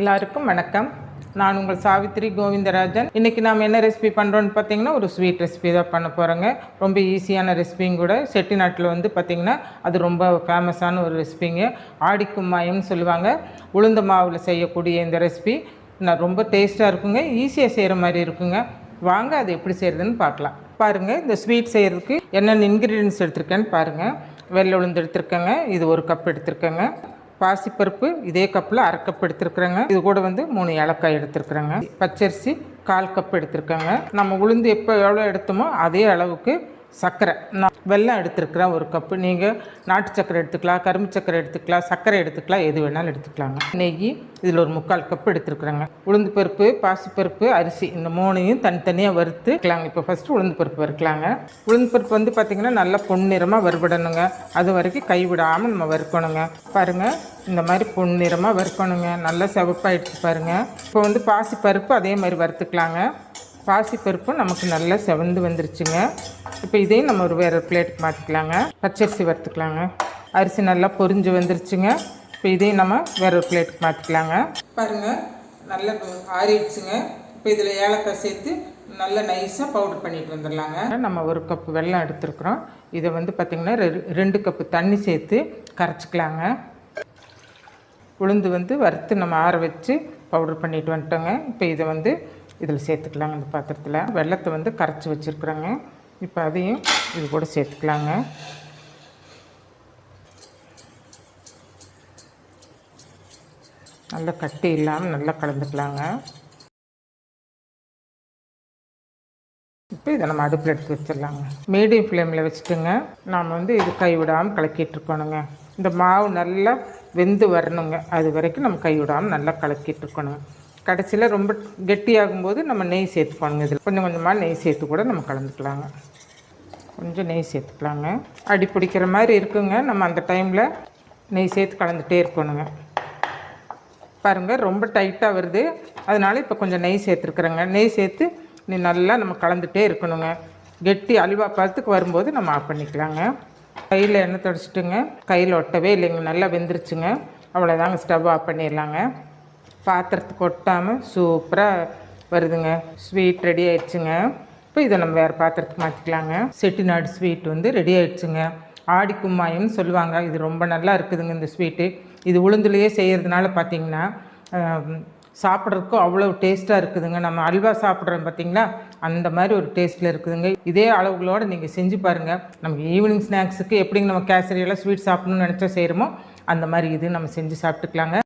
எல்லாருக்கும் வணக்கம். நான் உங்கள் சாவித்ரி கோவிந்தராஜன். இன்றைக்கி நாம் என்ன ரெசிபி பண்ணுறோன்னு பார்த்தீங்கன்னா, ஒரு ஸ்வீட் ரெசிபி தான் பண்ண போகிறோங்க. ரொம்ப ஈஸியான ரெசிபியும் கூட. செட்டிநாட்டில் வந்து பார்த்திங்கன்னா அது ரொம்ப ஃபேமஸான ஒரு ரெசிபிங்க. ஆடிக்கும்மாயம்னு சொல்லுவாங்க. உளுந்த மாவில் செய்யக்கூடிய இந்த ரெசிபி ரொம்ப டேஸ்ட்டாக இருக்குங்க. ஈஸியாக செய்கிற மாதிரி இருக்குங்க. வாங்க அது எப்படி செய்கிறதுன்னு பார்க்கலாம். பாருங்கள், இந்த ஸ்வீட் செய்கிறதுக்கு என்னென்ன இன்க்ரீடியன்ஸ் எடுத்திருக்கேன்னு பாருங்கள். வெள்ளை உளுந்து எடுத்திருக்கேங்க, இது 1 கப் எடுத்திருக்கேங்க. பாசிப்பருப்பு இதே கப்பில் 1/2 கப் எடுத்துருக்குறேங்க. இது கூட வந்து 3 ஏலக்காய் எடுத்துருக்குறேங்க. பச்சரிசி 1/4 கப் எடுத்துருக்கேங்க. நம்ம உளுந்து எவ்வளோ எடுத்தோமோ அதே அளவுக்கு சர்க்கரை, நான் வெல்லம் எடுத்துருக்குறேன் 1 கப்பு. நீங்கள் நாட்டு சர்க்கரை எடுத்துக்கலாம், கரும்பு சர்க்கரை எடுத்துக்கலாம், சர்க்கரை எடுத்துக்கலாம், எது வேணாலும் எடுத்துக்கலாங்க. நெய் இதில் ஒரு 3/4 கப் எடுத்துருக்குறேங்க. உளுந்து பருப்பு, பாசிப்பருப்பு, அரிசி இந்த 3ஐயும் தனித்தனியாக வறுத்துக்கலாங்க. இப்போ ஃபஸ்ட்டு உளுந்து பருப்பு வறுக்கலாங்க. உளுந்து பருப்பு வந்து பார்த்திங்கன்னா நல்லா பொன்னிறமாக வறுபடணுங்க. அது வரைக்கும் கைவிடாமல் நம்ம வறுக்கணுங்க. பாருங்கள், இந்த மாதிரி பொன்னிறமாக வறுக்கணுங்க. நல்லா செவப்பாயிடுச்சு பாருங்கள். இப்போ வந்து பாசிப்பருப்பு அதே மாதிரி வறுத்துக்கலாங்க. பாசிப்பருப்பு நமக்கு நல்லா செவந்து வந்துருச்சுங்க. இப்போ இதையும் நம்ம வேறு பிளேட்டுக்கு மாற்றிக்கலாங்க. பச்சரிசி வறுத்துக்கலாங்க. அரிசி நல்லா பொரிஞ்சு வந்துருச்சுங்க. இப்போ இதையும் நம்ம வேறு ஒரு பிளேட்டுக்கு மாற்றிக்கலாங்க. பாருங்கள், நல்லா ஆறிடுச்சுங்க. இப்போ இதில் ஏலக்காய் சேர்த்து நல்லா நைஸாக பவுடர் பண்ணிட்டு வந்துடலாங்க. நம்ம 1 கப்பு வெல்லம் எடுத்துருக்குறோம். இதை வந்து பார்த்திங்கன்னா 2 கப்பு தண்ணி சேர்த்து கரைச்சிக்கலாங்க. உளுந்து வந்து வறுத்து நம்ம ஆற வச்சு பவுடர் பண்ணிட்டு வந்துட்டோங்க. இப்போ இதை வந்து இதில் சேர்த்துக்கலாங்க. இந்த பாத்திரத்தில் வெல்லத்தை வந்து கரைச்சி வச்சுருக்குறோங்க. இப்போ அதையும் இது கூட சேர்த்துக்கலாங்க. நல்லா கட்டி இல்லாமல் நல்லா கலந்துக்கலாங்க. இப்போ இதை நம்ம அடுப்பில் எடுத்து வச்சிடலாங்க. மீடியம் ஃப்ளேமில் வச்சுட்டுங்க. நாம் வந்து இது கைவிடாமல் கலக்கிட்டு இருக்கணுங்க. இந்த மாவு நல்லா வெந்து வரணுங்க. அது வரைக்கும் நம்ம கைவிடாமல் நல்லா கலக்கிட்டு இருக்கணுங்க. கடைசியில் ரொம்ப கெட்டியாகும்போது நம்ம நெய் சேர்த்துக்கணுங்க. இதில் கொஞ்சம் கொஞ்சமாக நெய் சேர்த்து கூட நம்ம கலந்துக்கலாங்க. கொஞ்சம் நெய் சேர்த்துக்கலாங்க. அடி பிடிக்கிற மாதிரி இருக்குங்க. நம்ம அந்த டைமில் நெய் சேர்த்து கலந்துகிட்டே இருக்கணுங்க. பாருங்கள், ரொம்ப டைட்டாக வருது. அதனால் இப்போ கொஞ்சம் நெய் சேர்த்துருக்குறேங்க. நெய் சேர்த்து நல்லா நம்ம கலந்துகிட்டே இருக்கணுங்க. கெட்டி அல்வா பதத்துக்கு வரும்போது நம்ம ஆஃப் பண்ணிக்கலாங்க. கையில் எண்ணெய் தொடச்சிட்டுங்க. கையில் ஒட்டவே இல்லைங்க, நல்லா வெந்துருச்சுங்க. அவ்வளோதாங்க, ஸ்டவ் ஆஃப் பண்ணிடலாங்க. பாத்திரத்துக்கு ஒட்டாமல் சூப்பராக வருதுங்க. ஸ்வீட் ரெடி ஆயிடுச்சுங்க. இப்போ இதை நம்ம வேறு பாத்திரத்துக்கு மாற்றிக்கலாங்க. செட்டிநாடு ஸ்வீட் வந்து ரெடி ஆயிடுச்சுங்க. ஆடிக்கும்மாயம்னு சொல்லுவாங்க. இது ரொம்ப நல்லா இருக்குதுங்க இந்த ஸ்வீட்டு. இது உளுந்துலேயே செய்கிறதுனால பார்த்திங்கன்னா சாப்பிட்றதுக்கும் அவ்வளோ டேஸ்ட்டாக இருக்குதுங்க. நம்ம அல்வா சாப்பிட்றோம் பார்த்திங்களா, அந்த மாதிரி ஒரு டேஸ்ட்டில் இருக்குதுங்க. இதே அளவுகளோடு நீங்கள் செஞ்சு பாருங்கள். நமக்கு ஈவினிங் ஸ்நாக்ஸுக்கு எப்படிங்க நம்ம கேசரியெல்லாம் ஸ்வீட் சாப்பிட்ணுன்னு நினச்சா செய்கிறோமோ அந்த மாதிரி இது நம்ம செஞ்சு சாப்பிட்டுக்கலாங்க.